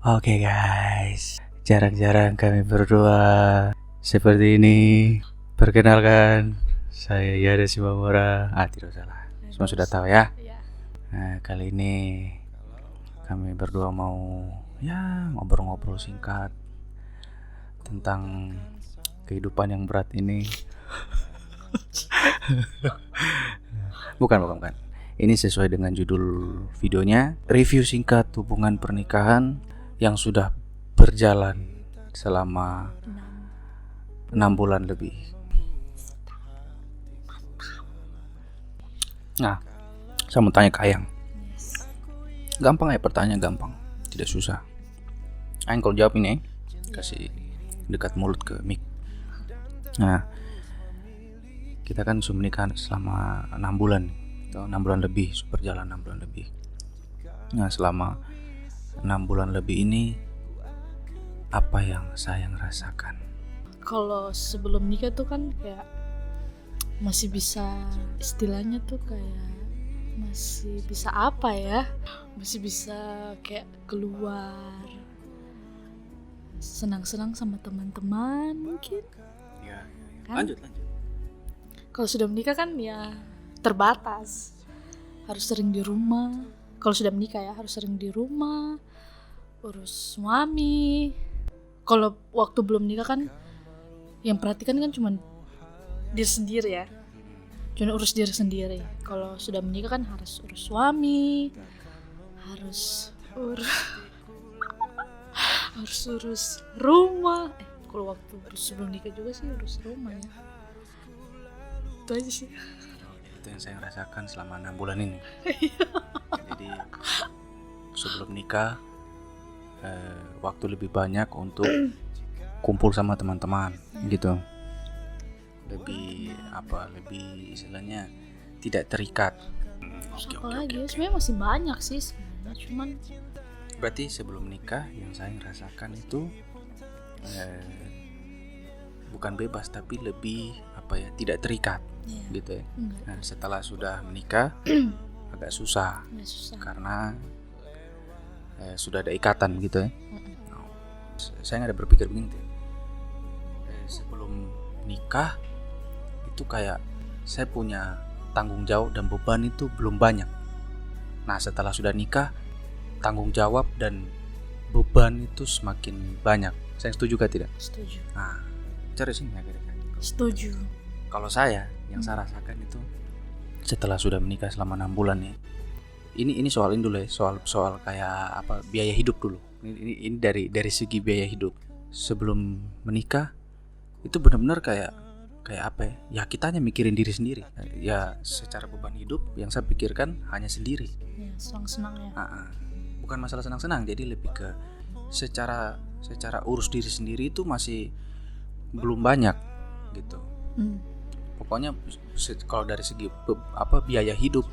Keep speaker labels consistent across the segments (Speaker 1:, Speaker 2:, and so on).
Speaker 1: Oke guys, jarang-jarang kami berdua seperti ini. Perkenalkan, saya Yada Simamura. Tidak salah, semua sudah tahu ya. Nah, kali ini kami berdua mau ngobrol-ngobrol singkat tentang kehidupan yang berat ini. Bukan. Ini sesuai dengan judul videonya, review singkat hubungan pernikahan yang sudah berjalan selama 6 bulan lebih. Nah, saya mau tanya ke Ayang. Gampang ya pertanyaan, gampang, tidak susah. Ayang kalau jawab ini, kasih dekat mulut ke mic. Nah, kita kan sudah menikah selama 6 bulan, 6 bulan lebih, berjalan 6 bulan lebih. Nah, selama 6 bulan lebih ini, apa yang saya rasakan?
Speaker 2: Kalau sebelum nikah tuh kan kayak masih bisa, istilahnya tuh kayak masih bisa apa ya, masih bisa kayak keluar senang-senang sama teman-teman mungkin
Speaker 1: Ya,
Speaker 2: kan?
Speaker 1: lanjut.
Speaker 2: Kalau sudah menikah kan ya terbatas, harus sering di rumah. Kalau sudah menikah ya harus sering di rumah, urus suami. Kalau waktu belum nikah kan yang perhatikan kan cuma diri sendiri ya, cuma urus diri sendiri. Kalau sudah menikah kan harus urus suami, harus urus rumah. Kalau waktu sebelum nikah juga sih urus rumah ya. Itu aja sih.
Speaker 1: Itu yang saya rasakan selama 6 bulan ini. Jadi sebelum nikah waktu lebih banyak untuk kumpul sama teman-teman gitu. Lebih istilahnya tidak terikat.
Speaker 2: Apalagi sebenarnya masih banyak sih sebenarnya, cuman
Speaker 1: berarti sebelum nikah yang saya rasakan itu bukan bebas tapi lebih tidak terikat gitu ya. Nah, setelah sudah menikah agak susah karena sudah ada ikatan gitu ya. Saya nggak ada berpikir begini tuh. Sebelum nikah itu kayak saya punya tanggung jawab dan beban itu belum banyak. Nah, setelah sudah nikah tanggung jawab dan beban itu semakin banyak. Saya setuju gak tidak?
Speaker 2: setuju.
Speaker 1: Nah, cari sini ya kira-kira.
Speaker 2: Setuju.
Speaker 1: Kalau saya yang saya rasakan itu setelah sudah menikah selama 6 bulan nih. Ini soal ini dulu ya, soal kayak biaya hidup dulu. Ini dari segi biaya hidup. Sebelum menikah itu benar-benar kayak apa ya? Ya kita hanya mikirin diri sendiri. Ya secara beban hidup yang saya pikirkan hanya sendiri.
Speaker 2: Ya, senang-senang ya.
Speaker 1: Bukan masalah senang-senang, jadi lebih ke secara urus diri sendiri itu masih belum banyak gitu. Pokoknya kalau dari segi biaya hidup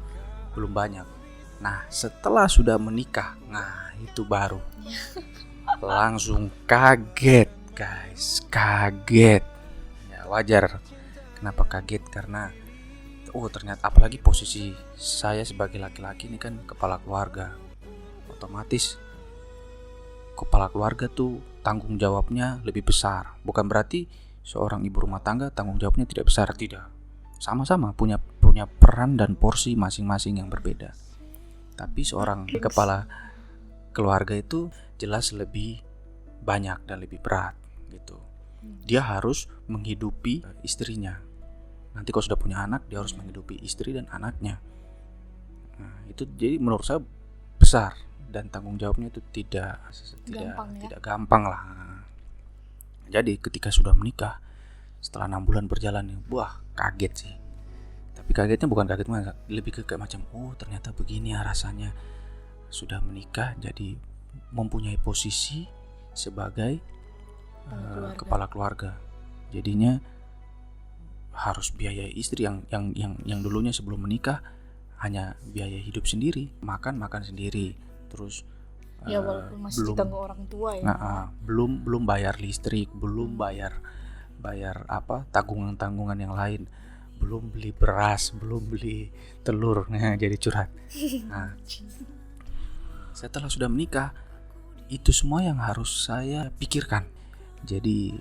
Speaker 1: belum banyak. Nah, setelah sudah menikah, nah itu baru langsung kaget, guys, kaget. Ya wajar. Kenapa kaget? Karena ternyata apalagi posisi saya sebagai laki-laki ini kan kepala keluarga. Otomatis kepala keluarga tuh tanggung jawabnya lebih besar. Bukan berarti seorang ibu rumah tangga tanggung jawabnya tidak besar, tidak. Sama-sama punya peran dan porsi masing-masing yang berbeda. Tapi seorang kepala keluarga itu jelas lebih banyak dan lebih berat gitu. Dia harus menghidupi istrinya. Nanti kalau sudah punya anak, dia harus menghidupi istri dan anaknya. Nah, itu jadi menurut saya besar dan tanggung jawabnya itu tidak gampang lah. Jadi ketika sudah menikah setelah 6 bulan berjalan, wah kaget sih. Tapi kagetnya bukan kaget lebih ke macam ternyata begini ya rasanya sudah menikah, jadi mempunyai posisi sebagai kepala keluarga. Jadinya harus biaya istri yang dulunya sebelum menikah hanya biaya hidup sendiri, makan sendiri, terus
Speaker 2: ya walaupun masih ditanggung orang tua ya.
Speaker 1: Belum bayar listrik, belum bayar tanggungan yang lain, belum beli beras, belum beli telur. Nah, jadi curhat. Nah, setelah sudah menikah itu semua yang harus saya pikirkan. Jadi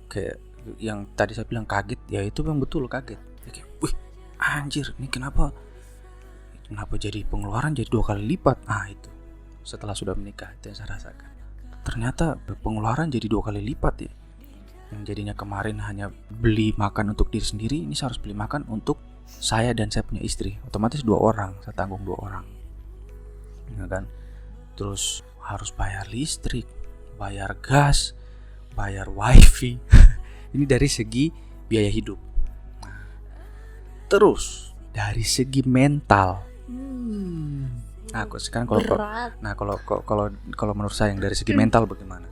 Speaker 1: kayak yang tadi saya bilang kaget, ya itu memang betul kaget. Kayak, wih anjir, ini kenapa jadi pengeluaran jadi 2 kali lipat. Itu setelah sudah menikah itu yang saya rasakan. Ternyata pengeluaran jadi 2 kali lipat ya. Yang jadinya kemarin hanya beli makan untuk diri sendiri, ini saya harus beli makan untuk saya dan saya punya istri. Otomatis 2 orang, saya tanggung 2 orang, ya kan. Terus harus bayar listrik, bayar gas, bayar wifi. Ini dari segi biaya hidup. Terus dari segi mental. Nah, sekarang kalau menurut saya yang dari segi mental bagaimana?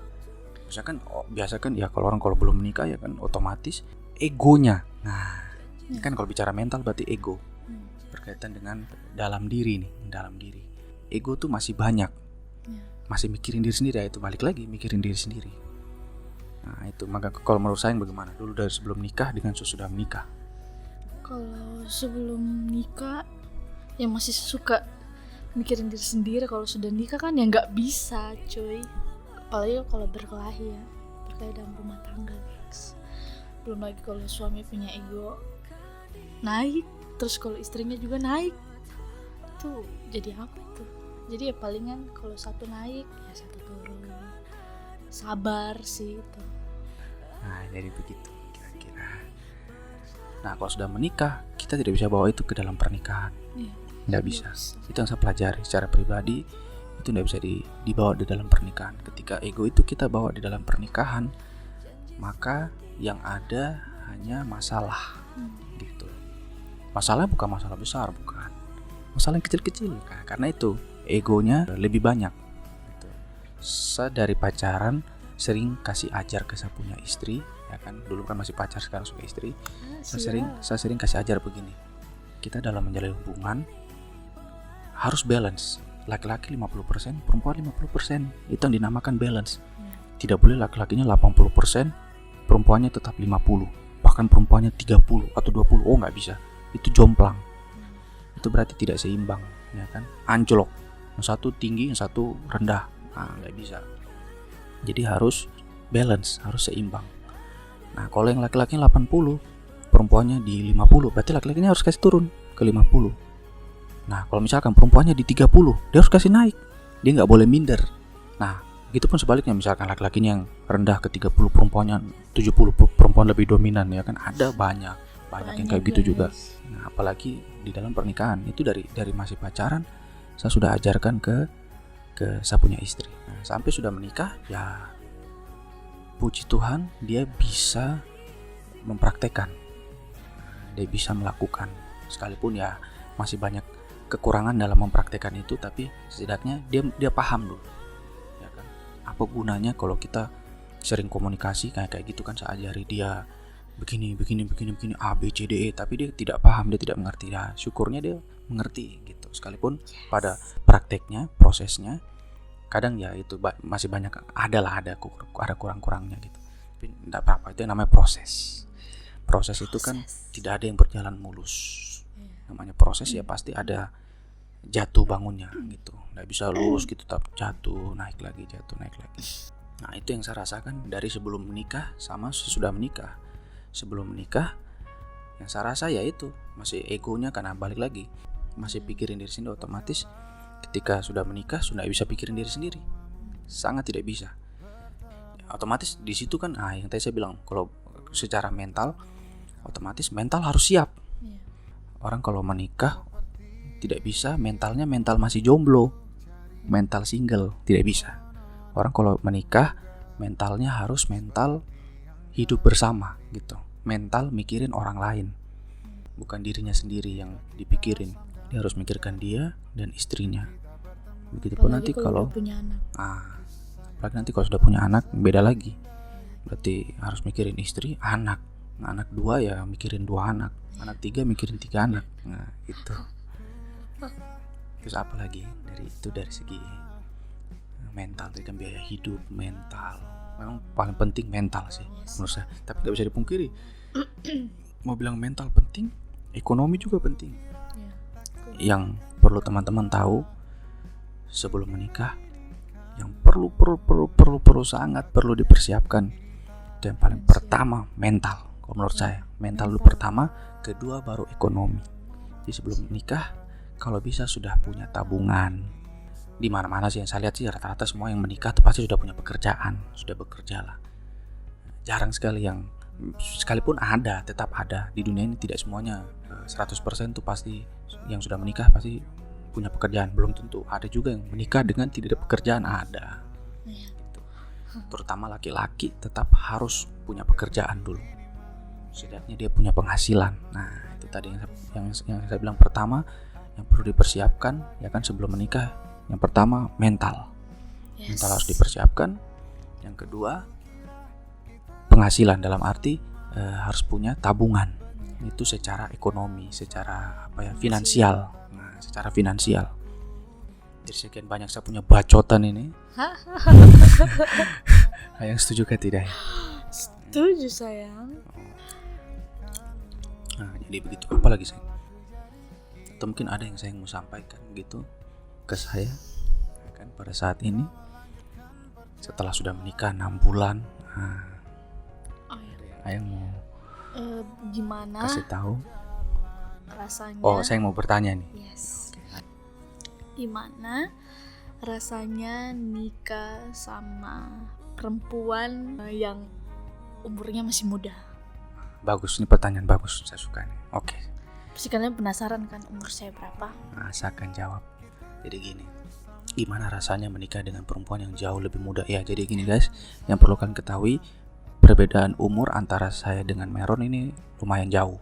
Speaker 1: Biasa kan ya kalau orang kalau belum menikah ya kan otomatis egonya. Nah, kan kalau bicara mental berarti ego. Berkaitan dengan dalam diri. Ego tuh masih banyak. Masih mikirin diri sendiri, ya itu balik lagi mikirin diri sendiri. Nah itu, maka kalau menurut saya bagaimana? Dulu dari sebelum nikah dengan sesudah menikah.
Speaker 2: Kalau sebelum nikah ya masih suka mikirin diri sendiri. Kalau sudah nikah kan ya nggak bisa cuy. Apalagi kalau berkelahi dalam rumah tangga guys. Belum lagi kalau suami punya ego naik, terus kalau istrinya juga naik, tuh jadi apa tuh? Jadi ya palingan kalau satu naik ya satu turun. Sabar sih itu.
Speaker 1: Nah jadi begitu kira-kira. Nah kalau sudah menikah kita tidak bisa bawa itu ke dalam pernikahan. Nggak bisa. Itu yang saya pelajari secara pribadi. Itu nggak bisa dibawa di dalam pernikahan. Ketika ego itu kita bawa di dalam pernikahan, maka yang ada hanya masalah gitu. Masalahnya bukan masalah besar, bukan. Masalah yang kecil-kecil. Nah, karena itu egonya lebih banyak gitu. Saya dari pacaran sering kasih ajar ke saya punya istri, ya kan. Dulu kan masih pacar, sekarang sudah istri. Saya sering kasih ajar begini. Kita dalam menjalin hubungan harus balance. Laki-laki 50%, perempuan 50%. Itu yang dinamakan balance. Tidak boleh laki-lakinya 80%, perempuannya tetap 50%. Bahkan perempuannya 30 atau 20%. Oh nggak bisa. Itu jomplang. Itu berarti tidak seimbang, ya kan? Anjlok. Yang satu tinggi, yang satu rendah. Nggak bisa. Jadi harus balance, harus seimbang. Nah kalau yang laki-lakinya 80, perempuannya di 50, berarti laki-lakinya harus kasih turun ke 50. Nah kalau misalkan perempuannya di 30, dia harus kasih naik. Dia nggak boleh minder. Nah gitu pun sebaliknya, misalkan laki-lakinya yang rendah ke 30, perempuannya 70, perempuan lebih dominan, ya kan. Ada banyak yang kayak gitu juga. Nah apalagi di dalam pernikahan. Itu dari masih pacaran saya sudah ajarkan ke saya punya istri. Nah, sampai sudah menikah ya puji Tuhan dia bisa mempraktekkan, dia bisa melakukan, sekalipun ya masih banyak kekurangan dalam mempraktekkan itu, tapi setidaknya dia paham dulu, ya kan. Apa gunanya kalau kita sering komunikasi kayak gitu kan, saya ajari dia begini A B C D E, tapi dia tidak paham, dia tidak mengerti. Ya syukurnya dia mengerti gitu, sekalipun pada prakteknya, prosesnya kadang ya itu masih banyak ada kurang-kurangnya gitu. Tapi tidak apa-apa, itu yang namanya proses itu kan tidak ada yang berjalan mulus. Namanya proses ya pasti ada jatuh bangunnya gitu, nggak bisa lurus gitu, tetap jatuh naik lagi. Nah itu yang saya rasakan dari sebelum menikah sama sesudah menikah. Sebelum menikah yang saya rasa ya itu masih egonya, karena balik lagi masih pikirin diri sendiri. Otomatis ketika sudah menikah sudah bisa pikirin diri sendiri, sangat tidak bisa. Otomatis di situ kan yang tadi saya bilang, kalau secara mental otomatis mental harus siap. Orang kalau menikah tidak bisa mental masih jomblo, mental single, tidak bisa. Orang kalau menikah mentalnya harus mental hidup bersama gitu, mental mikirin orang lain, bukan dirinya sendiri yang dipikirin. Dia harus mikirkan dia dan istrinya. Begitupun nanti kalau
Speaker 2: punya anak.
Speaker 1: Apalagi nanti kalau sudah punya anak beda lagi. Berarti harus mikirin istri, anak 2 ya mikirin 2 anak, anak 3 mikirin 3 anak. Nah itu. Terus apa lagi dari segi mental, tadi kan biaya hidup, mental. Memang paling penting mental sih menurut saya. Tapi gak bisa dipungkiri. Mau bilang mental penting, ekonomi juga penting. Yang perlu teman-teman tahu sebelum menikah, yang perlu sangat perlu dipersiapkan itu yang paling pertama mental. Kalau menurut saya mental dulu pertama, kedua baru ekonomi. Jadi sebelum menikah kalau bisa sudah punya tabungan. Di mana-mana sih yang saya lihat sih rata-rata semua yang menikah tuh pasti sudah punya pekerjaan, sudah bekerja lah. Jarang sekali yang, sekalipun ada, tetap ada di dunia ini, tidak semuanya 100% tuh pasti yang sudah menikah pasti punya pekerjaan. Belum tentu, ada juga yang menikah dengan tidak ada pekerjaan, ada gitu. Terutama laki-laki tetap harus punya pekerjaan dulu, setidaknya dia punya penghasilan. Nah itu tadi yang saya bilang pertama yang perlu dipersiapkan ya kan sebelum menikah. Yang pertama mental harus dipersiapkan. Yang kedua penghasilan, dalam arti harus punya tabungan. Itu secara ekonomi, secara finansial. Nah, secara finansial. Dari sekian banyak saya punya bacotan ini. Yang setuju kan tidak?
Speaker 2: Setuju sayang.
Speaker 1: Nah, jadi begitu. Apa lagi sayang? Atau mungkin ada yang saya mau sampaikan gitu ke saya kan pada saat ini setelah sudah menikah 6 bulan. Ayang mau
Speaker 2: gimana
Speaker 1: kasih tahu
Speaker 2: rasanya?
Speaker 1: Saya mau bertanya nih.
Speaker 2: Yes. Gimana rasanya nikah sama perempuan yang umurnya masih muda?
Speaker 1: Bagus, ini pertanyaan bagus, saya suka nih. Oke.
Speaker 2: Pasti kalian penasaran kan umur saya berapa?
Speaker 1: Nah, saya akan jawab. Jadi gini, gimana rasanya menikah dengan perempuan yang jauh lebih muda? Ya, jadi gini guys, yang perlu kalian ketahui, perbedaan umur antara saya dengan Meron ini lumayan jauh.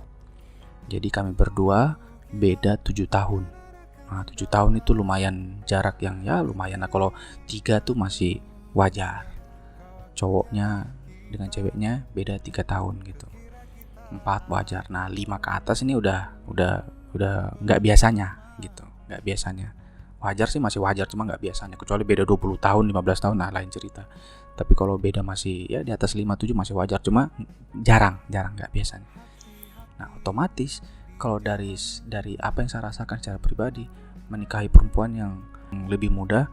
Speaker 1: Jadi kami berdua beda 7 tahun. Nah, 7 tahun itu lumayan jarak yang ya lumayan. Nah, kalau 3 tuh masih wajar. Cowoknya dengan ceweknya beda 3 tahun gitu. 4 wajar. Nah, 5 ke atas ini udah nggak biasanya gitu. Nggak biasanya. Wajar sih masih wajar, cuma nggak biasanya. Kecuali beda 20 tahun, 15 tahun, nah lain cerita. Tapi kalau beda masih ya di atas 5-7 masih wajar, cuma jarang nggak biasanya. Nah, otomatis kalau dari apa yang saya rasakan secara pribadi, menikahi perempuan yang lebih muda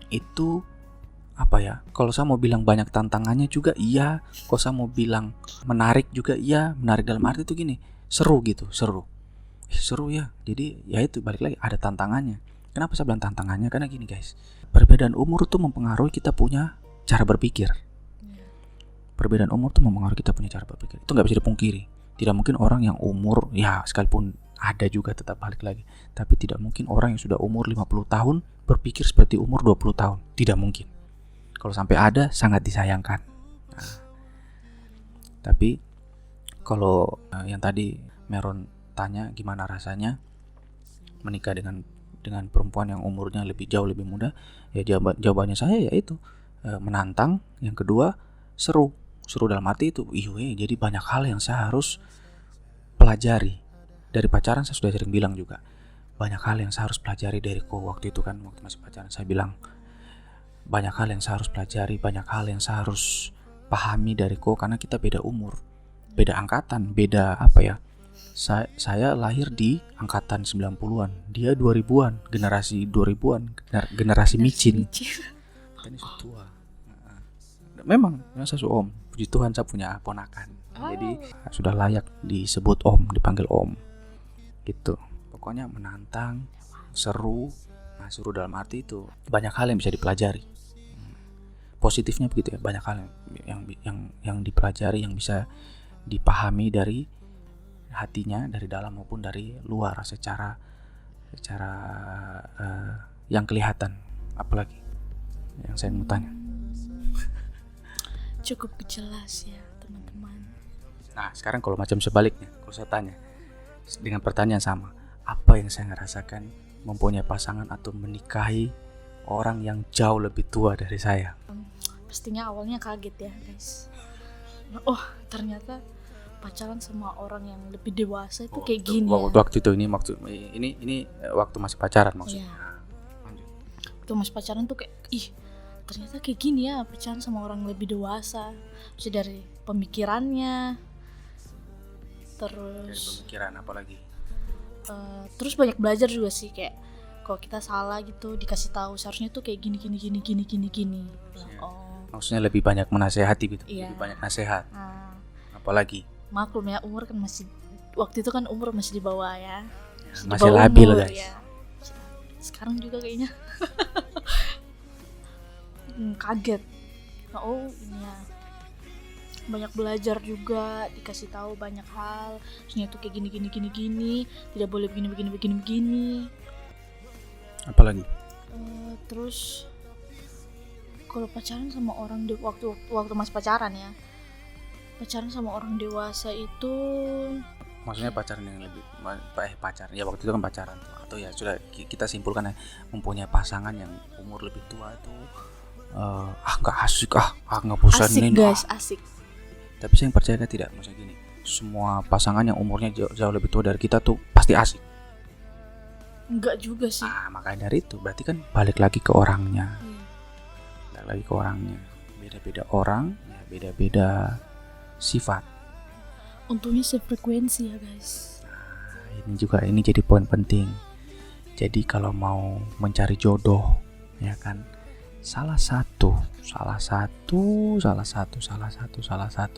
Speaker 1: itu kalau saya mau bilang banyak tantangannya juga iya, kalau saya mau bilang menarik juga iya. Menarik dalam arti itu gini, seru ya. Jadi ya itu balik lagi ada tantangannya. Kenapa saya bilang tantangannya? Karena gini guys, perbedaan umur tuh mempengaruhi kita punya cara berpikir. Perbedaan umur tuh mempengaruhi kita punya cara berpikir. Itu nggak bisa dipungkiri. Tidak mungkin orang yang umur, ya sekalipun ada juga tetap balik lagi, tapi tidak mungkin orang yang sudah umur 50 tahun berpikir seperti umur 20 tahun. Tidak mungkin. Kalau sampai ada, sangat disayangkan. Nah, tapi kalau yang tadi Meron tanya gimana rasanya menikah dengan perempuan yang umurnya jauh lebih muda, ya jawabannya saya yaitu menantang. Yang kedua seru dalam arti itu jadi banyak hal yang saya harus pelajari. Dari pacaran saya sudah sering bilang juga, banyak hal yang saya harus pelajari dari waktu itu kan, waktu masih pacaran saya bilang banyak hal yang saya harus pelajari, banyak hal yang saya harus pahami dari karena kita beda umur, beda angkatan, beda saya lahir di angkatan 90-an, dia 2000-an, generasi 2000-an, generasi micin. Kan ini tua. Memang saya om. Puji Tuhan saya punya ponakan. Jadi sudah layak disebut om, dipanggil om. Gitu. Pokoknya menantang, seru. Nah, seru dalam arti itu banyak hal yang bisa dipelajari. Positifnya begitu ya, banyak hal yang dipelajari, yang bisa dipahami dari hatinya, dari dalam maupun dari luar, secara yang kelihatan. Apalagi yang saya mau tanya.
Speaker 2: Cukup jelas ya teman-teman.
Speaker 1: Nah sekarang kalau macam sebaliknya, kalau saya tanya dengan pertanyaan sama, apa yang saya ngerasakan mempunyai pasangan atau menikahi orang yang jauh lebih tua dari saya?
Speaker 2: Pastinya awalnya kaget ya guys. Ternyata pacaran sama orang yang lebih dewasa itu kayak gini ya.
Speaker 1: Waktu itu ini waktu masih pacaran maksudnya.
Speaker 2: Waktu masih pacaran tuh kayak ternyata kayak gini ya pacaran sama orang lebih dewasa. Bisa dari pemikirannya, terus
Speaker 1: dari pemikiran apa lagi?
Speaker 2: Terus banyak belajar juga sih, kayak kalau kita salah gitu dikasih tahu seharusnya tuh kayak gini.
Speaker 1: Maksudnya lebih banyak menasehati gitu.
Speaker 2: Iya.
Speaker 1: Lebih banyak nasihat. Apalagi
Speaker 2: maklum ya, umur kan masih, waktu itu kan umur masih di bawah ya.
Speaker 1: Masih labil guys.
Speaker 2: Ya. Sekarang juga kayaknya. Kaget. Oh ini ya. Banyak belajar juga, dikasih tahu banyak hal. Maksudnya itu kayak gini. Tidak boleh begini.
Speaker 1: Apalagi?
Speaker 2: Terus kalau pacaran sama orang waktu masih pacaran ya. Pacaran sama orang dewasa itu,
Speaker 1: maksudnya pacaran yang lebih pacaran ya, waktu itu kan pacaran tuh, atau ya sudah kita simpulkan ya, mempunyai pasangan yang umur lebih tua itu nggak asik, nggak bosanin.
Speaker 2: Asik guys, asik.
Speaker 1: Tapi saya yang percaya tidak, maksudnya gini, semua pasangan yang umurnya jauh lebih tua dari kita tuh pasti asik.
Speaker 2: Enggak juga sih.
Speaker 1: Makanya dari itu berarti kan balik lagi ke orangnya. Beda-beda orang, ya beda-beda sifat.
Speaker 2: Untungnya sefrekuensi ya guys.
Speaker 1: Ini jadi poin penting. Jadi kalau mau mencari jodoh, ya kan, salah satu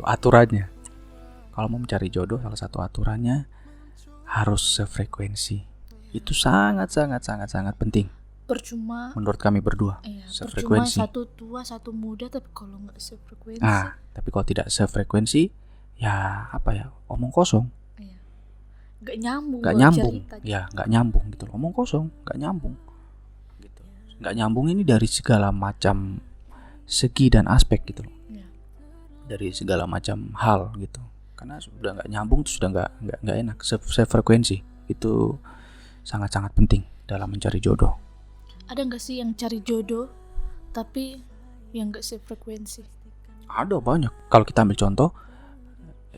Speaker 1: aturannya. Kalau mau mencari jodoh, salah satu aturannya harus sefrekuensi. Itu sangat penting.
Speaker 2: Percuma
Speaker 1: menurut kami berdua.
Speaker 2: Sefrekuensi. Percuma satu tua satu muda, tapi kalau nggak sefrekuensi.
Speaker 1: Tapi kalau tidak sefrekuensi, ya apa ya, omong kosong.
Speaker 2: Nggak nyambung.
Speaker 1: Nggak nyambung gitu loh. Omong kosong, nggak nyambung. Gitu. Nggak nyambung ini dari segala macam segi dan aspek gitu loh. Dari segala macam hal gitu. Karena sudah nggak nyambung, itu sudah nggak enak. Sefrekuensi itu sangat penting dalam mencari jodoh.
Speaker 2: Ada nggak sih yang cari jodoh tapi yang nggak sefrekuensi?
Speaker 1: Ada banyak. Kalau kita ambil contoh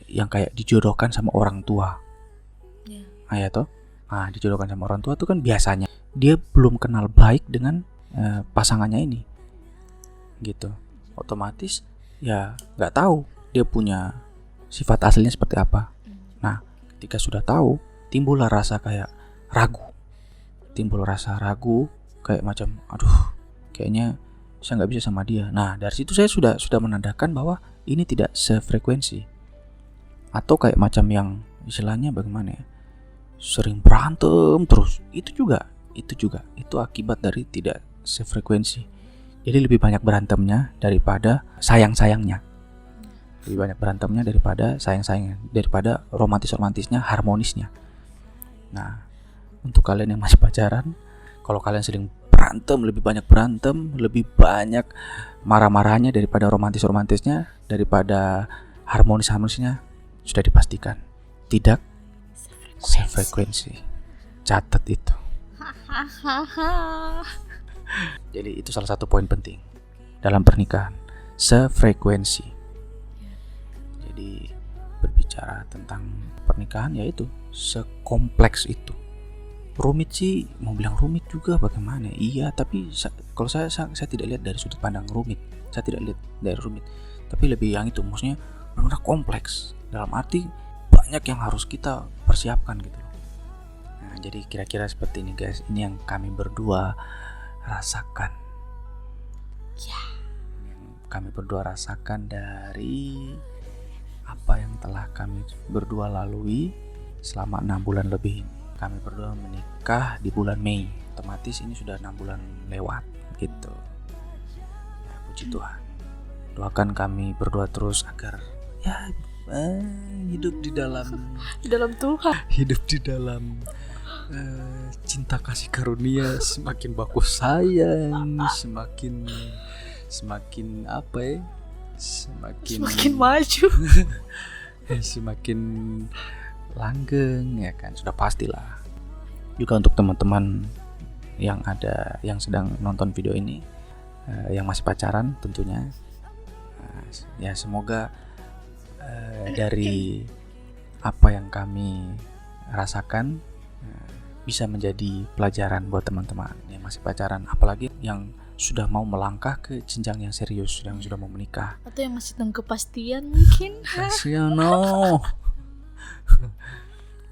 Speaker 1: yang kayak dijodohkan sama orang tua, ya toh. Dijodohkan sama orang tua tuh kan biasanya dia belum kenal baik dengan pasangannya ini, gitu. Otomatis ya nggak tahu dia punya sifat aslinya seperti apa. Nah, ketika sudah tahu, timbullah rasa kayak ragu. Kayak macam, kayaknya saya nggak bisa sama dia. Nah, dari situ saya sudah menandakan bahwa ini tidak sefrekuensi. Atau kayak macam yang istilahnya bagaimana ya, sering berantem terus. Itu akibat dari tidak sefrekuensi. Jadi lebih banyak berantemnya daripada sayang-sayangnya. Daripada romantisnya, harmonisnya. Nah, untuk kalian yang masih pacaran, kalau kalian sering lebih banyak berantem, lebih banyak marah-marahnya daripada romantisnya, daripada harmonisnya, sudah dipastikan tidak sefrekuensi. Catat itu. Jadi itu salah satu poin penting dalam pernikahan, sefrekuensi. Jadi berbicara tentang pernikahan yaitu sekompleks itu. Rumit sih, mau bilang rumit juga bagaimana? Iya, tapi kalau saya tidak lihat dari sudut pandang rumit. Saya tidak lihat dari rumit, tapi lebih yang itu, maksudnya benar-benar kompleks. Dalam arti banyak yang harus kita persiapkan gitu. Nah, jadi kira-kira seperti ini guys. Ini yang kami berdua rasakan. Yang kami berdua rasakan dari apa yang telah kami berdua lalui selama 6 bulan lebih. Kami berdua menikah di bulan Mei. Otomatis ini sudah 6 bulan lewat gitu. Ya, puji Tuhan. Doakan kami berdua terus agar hidup di dalam
Speaker 2: Tuhan.
Speaker 1: Hidup di dalam cinta kasih karunia, semakin baku sayang, semakin apa ya? Semakin
Speaker 2: maju.
Speaker 1: Semakin langgeng, ya kan, sudah pastilah. Juga untuk teman-teman yang sedang nonton video ini, yang masih pacaran tentunya, ya semoga dari apa yang kami rasakan bisa menjadi pelajaran buat teman-teman yang masih pacaran, apalagi yang sudah mau melangkah ke jenjang yang serius, yang sudah mau menikah,
Speaker 2: atau yang masih tentang kepastian mungkin.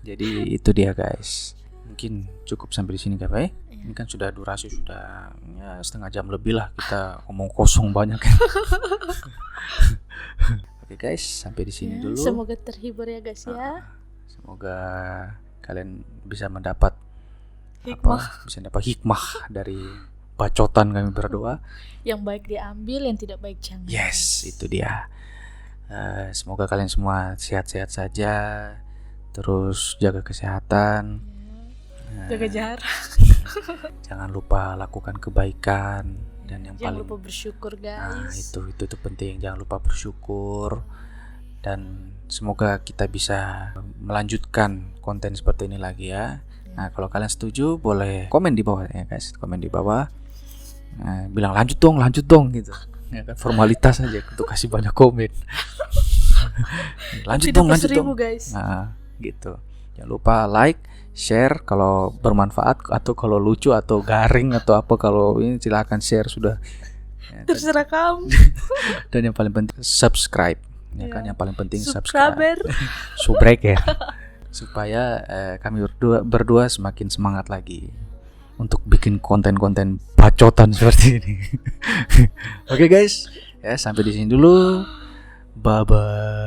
Speaker 1: Jadi itu dia guys. mungkin cukup sampai di sini guys.
Speaker 2: Iya.
Speaker 1: Ini kan sudah durasi sudah ya setengah jam lebih lah kita ngomong kosong banyak kan. Oke guys, sampai di sini dulu.
Speaker 2: Semoga terhibur ya guys ya.
Speaker 1: Semoga kalian bisa mendapat bisa dapat hikmah dari bacotan kami berdua.
Speaker 2: Yang baik diambil, yang tidak baik jangan.
Speaker 1: Yes, itu dia. Semoga kalian semua sehat-sehat saja. Terus jaga kesehatan.
Speaker 2: Jaga jarak.
Speaker 1: Jangan lupa lakukan kebaikan dan yang
Speaker 2: Jangan
Speaker 1: paling
Speaker 2: lupa bersyukur
Speaker 1: Nah,
Speaker 2: guys.
Speaker 1: itu penting. Jangan lupa bersyukur dan semoga kita bisa melanjutkan konten seperti ini lagi ya. Nah, kalau kalian setuju boleh komen di bawah ya guys. Komen di bawah. Nah, bilang lanjut dong gitu. Ya kan formalitas aja untuk kasih banyak komen. lanjut dong
Speaker 2: guys.
Speaker 1: Nah, gitu. Jangan lupa like, share kalau bermanfaat atau kalau lucu atau garing atau apa, kalau ini silakan share sudah. Ya,
Speaker 2: terserah kamu.
Speaker 1: Dan yang paling penting subscribe. Ya kan, yang paling penting
Speaker 2: subscriber.
Speaker 1: Subrek ya. Supaya kami berdua semakin semangat lagi untuk bikin konten-konten bacotan seperti ini. Oke guys, ya sampai di sini dulu. Bye bye.